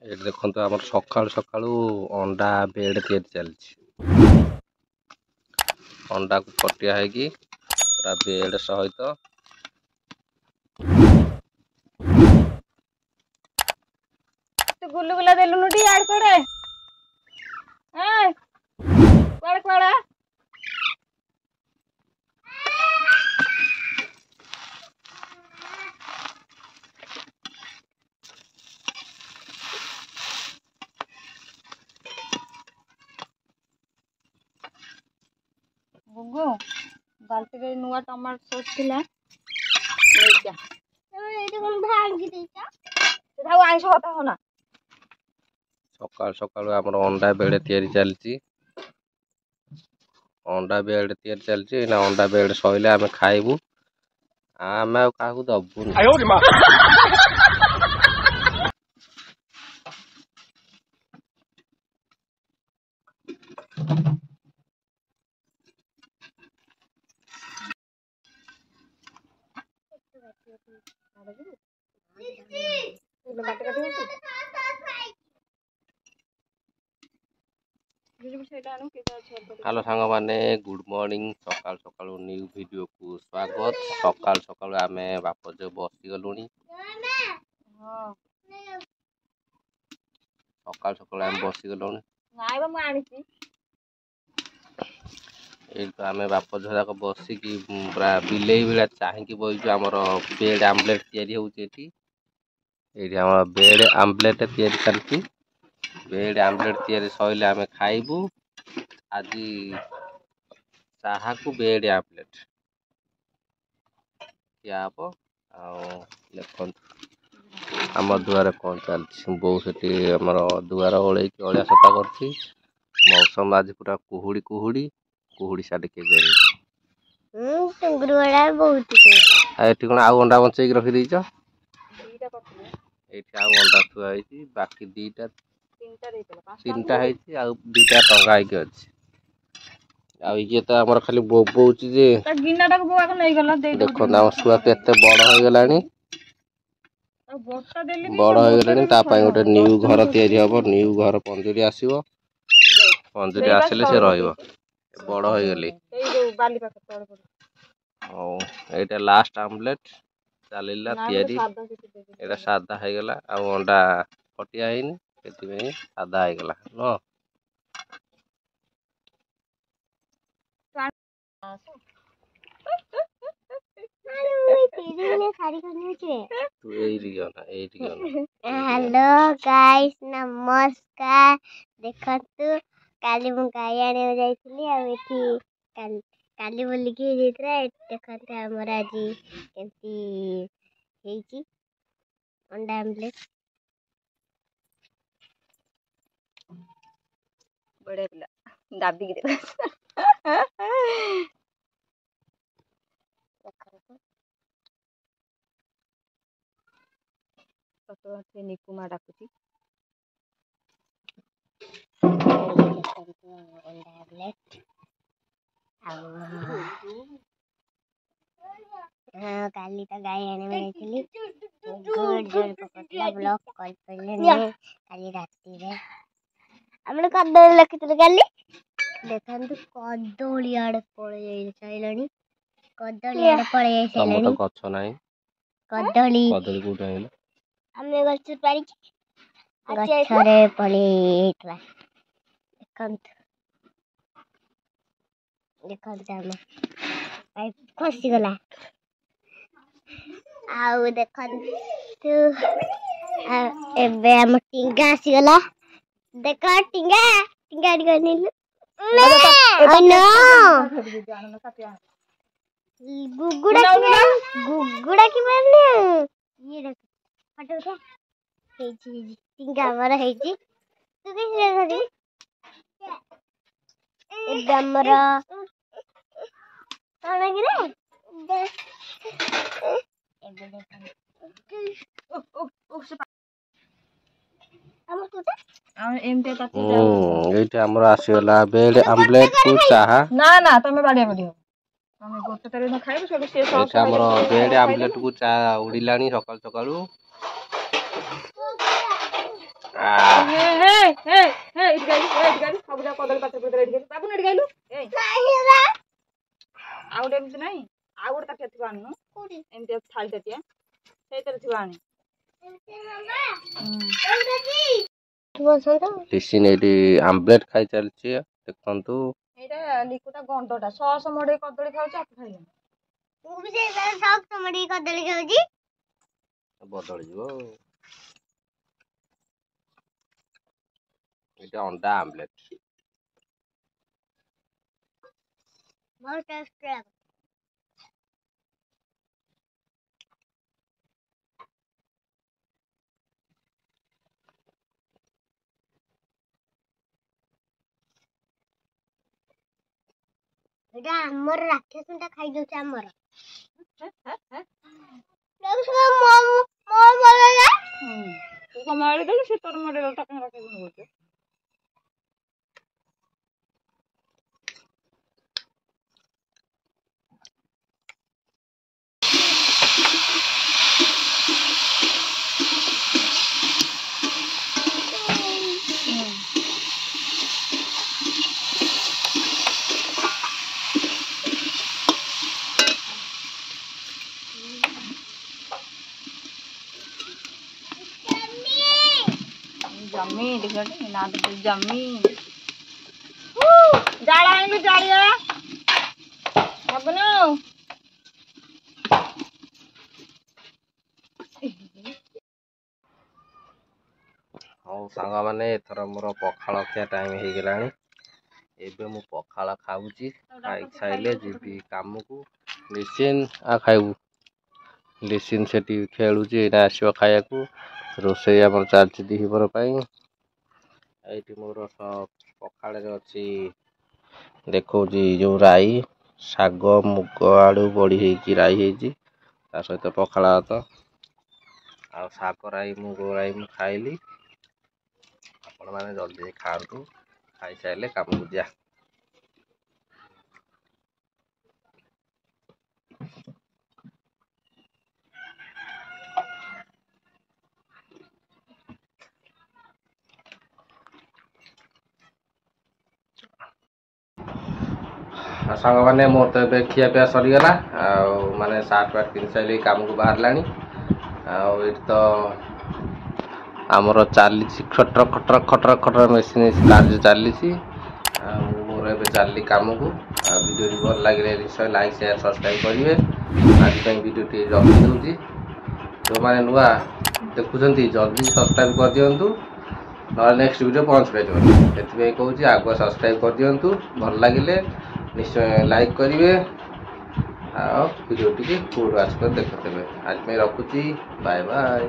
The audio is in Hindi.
ये देखो आम सकालू सकालू अंडा बेड तैयारी चलती अंडा को कटिया है पूरा बेड सहित गुल्लू गुला देलुनु टी यार कोड़े कोड़े कोड़े गुगु बाल्टी रे नुआ टमाटो सॉस थिला लेजा एटा कोन भांगी देचा सेटा आइस होता होना सकाल सकाल आम अंडा बेड तैयारी चलती अंडा बेड तैयारी चलती ना अंडा बेड सैले आम खाइबू आम क्या दबुन हेलो सांग माने गुड मॉर्निंग सकाल सकाल न्यू वीडियो को स्वागत सकाल सकाल आम बाप जो बसी गलु सकाल सकाल आम बसी गलु आम बाप झराक बसिकी पूरा बिले भाया चाह बहीचु आमर बेड आमलेट या बेड आमलेट तैयारी चलती बेड आमलेट तैयारी सैले आम खाइबू आज चाह को बेड आमलेट क्या हम देखो आम दुआरे कौन चलती बो से दुआर ओल्ल अलिया सफा कर मौसम आज पूरा कुहुड़ी कुहुड़ी कुहुड़ी साढ़े के कौन आउ अंडा बंचे रखीदेच ये अंडा थुआई बाकी दीटा तीन टा दीटा टंगा अच्छी ये तो आम खाली बोबौच देखो छुआ के बड़ हो गला बड़ हो गला गोटे न्यू घर या न्यू घर पंजुरी आसो पंजुरी आसिले से बड़ हो गली ये लास्ट आमलेट चलला तैयारी ये सादा हो गला अंडा कटिया है सादा हो गला न हेलो गाइस नमस्कार देखतु काली मु गाय आने जाइछली आ एठी काली बोली के जेतरा देखत हमर आज केमती हेची अंडा आमलेट बड़े पिला दाबी के देख तो निकुमा डाकुची अंडा आमलेट हाँ काली तो गाय आने में जाइछली गुड जोर पकड़ला ब्लॉक कॉल पड़ले ने काली राती रे हमने कदली लखितले काली देखंतु कदली आड़े पळे जाई साइलानी कदली आड़े पळे जाई साइलानी टमाटो गछ नाही कदली कदली कोठा हैला हमें गछ पारी गछरे पळे एकला देखंतु देखंतु हम पाइप खसी गला आउ देखंतु एबे हम टिंगा आसी गला देख टिंगा टिंगा गनिल नो गुगुड़ा की मारने ये देख फटो उठा हेजी टिंगा मारा हेजी तू कैसे धरी ए हमरा ताना गिरे एबे देख हमर कुटा आ एमते ताती एटा हमर आसीला बेड आमलेट को चाहा ना ना तमे बाडिया बाडियो तमे गोटे तरे न खाइबो सेटो से सॉस एटा हमर बेड आमलेट को चा उडिलानी सकाल सकालू ସବୁଯାକ କଦଳୀ ପାତ୍ର ପତ୍ର ଏଠି ଗାଇଲୁ ବାବୁ ଏଠି ଗାଇଲୁ ଆଉ ଗୋଟେ ଏମିତି ନାହିଁ ଆଉ ଗୋଟେ ତାଟିଆ ଥିବ ଆଣୁନୁ ଏମିତି ଥାଳି ତାଟିଆ ସେଇଥିରେ ଥିବ ଆଣି ଟିସିନ୍ ଏଇଠି ଆମ୍ବଲେଟ୍ ଖାଇ ଚାଲିଛି ଦେଖନ୍ତୁ। ଏଇଟା ଲିକୁଟା ଗଣ୍ଡଟା ସସ୍ ମଡେଇ କଦଳୀ ଖାଉଛି ଆକୁ ଖାଇଲାନି। ମୁଁ ବି ସେଇ ସସ୍ ମଡେଇ କଦଳୀ ଖାଉଛି। ବଦଳିଯିବ। ଏଇଟା ଅଣ୍ଡା ଆମ୍ବଲେଟ୍। ବହୁତ ଟେଷ୍ଟ ଲାଗେ। ଏଇଟା ଆମର ରାକ୍ଷସଟା ଖାଇଦଉଛି ଆମର। ତୁ କଣ ମାରି ଦେଲୁ ସେ ତୋର ମଡେଇ ଦେଲୁ ତାକୁ ରଖିବୁ। जम्मी देखिए ना तो जम्मी जाड़ा आइलु जाड़िया बबनू ହଉ ସାଙ୍ଗମାନେ ଏଥର ମୋର ପଖାଳ ଖିଆ ଟାଇମ୍ ହେଇଗଲାଣି। ଏବେ ମୁଁ ପଖାଳ ଖାଉଛି। ଖାଇସାରିଲେ ଯିବି କାମକୁ। ଲିସିନ୍ ଖାଇବୁ। ଲିସିନ୍ ସେଠି ଖେଳୁଛି ଏଇଟା ଆସିବ ଖାଇବାକୁ। ରୋଷେଇ ଆମର ଚାଲିଛି ଦିହିପର ପାଇଁ। ଏଇଠି ମୋର ପଖାଳରେ ଅଛି ଦେଖଉଛି ଯୋଉ ରାଇ ଶାଗ ମୁଗ ଆଳୁ ବଡ଼ି ହେଇକି ରାଇ ହେଇଛି ତା ସହିତ ପଖାଳ ଭାତ ଆଉ ଶାଗ ରାଇ ମୁଗ ରାଇ ମୁଁ ଖାଇଲି। ଆପଣମାନେ ଜଲ୍ଦି ଖାଆନ୍ତୁ। ଖାଇସାରିଲେ କାମକୁ ଯା। ସାଙ୍ଗମାନେ ମୋର ତ ଏବେ ଖିଆପିଆ ସରିଗଲା। ଆଉ ମାନେ ସାର୍ଟ ପ୍ୟାଣ୍ଟ ପିନ୍ଧି ସାରିଲି କାମକୁ ବାହାରିଲାଣି। ଆଉ ଏଇଠି ତ ଆମର ଚାଲିଛି ଖଟର ଖଟର ଖଟର ଖଟର ମେସିନ୍ କାର୍ଯ୍ୟ ଚାଲିଛି। ଆଉ ମୋର ଏବେ ଚାଲିଲି କାମକୁ। ଆଉ ଭିଡ଼ିଓଟି ଭଲ ଲାଗିଲେ ନିଶ୍ଚୟ ଲାଇକ୍ ସେୟାର ସବସ୍କ୍ରାଇବ୍ କରିବେ। ଆଜି ପାଇଁ ଭିଡ଼ିଓଟି ଜଲ୍ଦି ଦେଉଛି। ଯେଉଁମାନେ ନୂଆ ଦେଖୁଛନ୍ତି ଜଲ୍ଦି ସବସ୍କ୍ରାଇବ୍ କରିଦିଅନ୍ତୁ ନହେଲେ ନେକ୍ସଟ ଭିଡ଼ିଓ ପହଞ୍ଚି ପାରିବନି। ସେଥିପାଇଁ କହୁଛି ଆଗୁଆ ସବସ୍କ୍ରାଇବ୍ କରିଦିଅନ୍ତୁ। ଭଲ ଲାଗିଲେ ନିଶ୍ଚୟ ଲାଇକ୍ କରିବେ ଆଉ ଭିଡ଼ିଓଟିକି ଫୁଲ୍ ୱାଚ୍ କରି ଦେଖୁଥିବେ। ଆଜି ପାଇଁ ରଖୁଛି ବାଏ ବାଏ।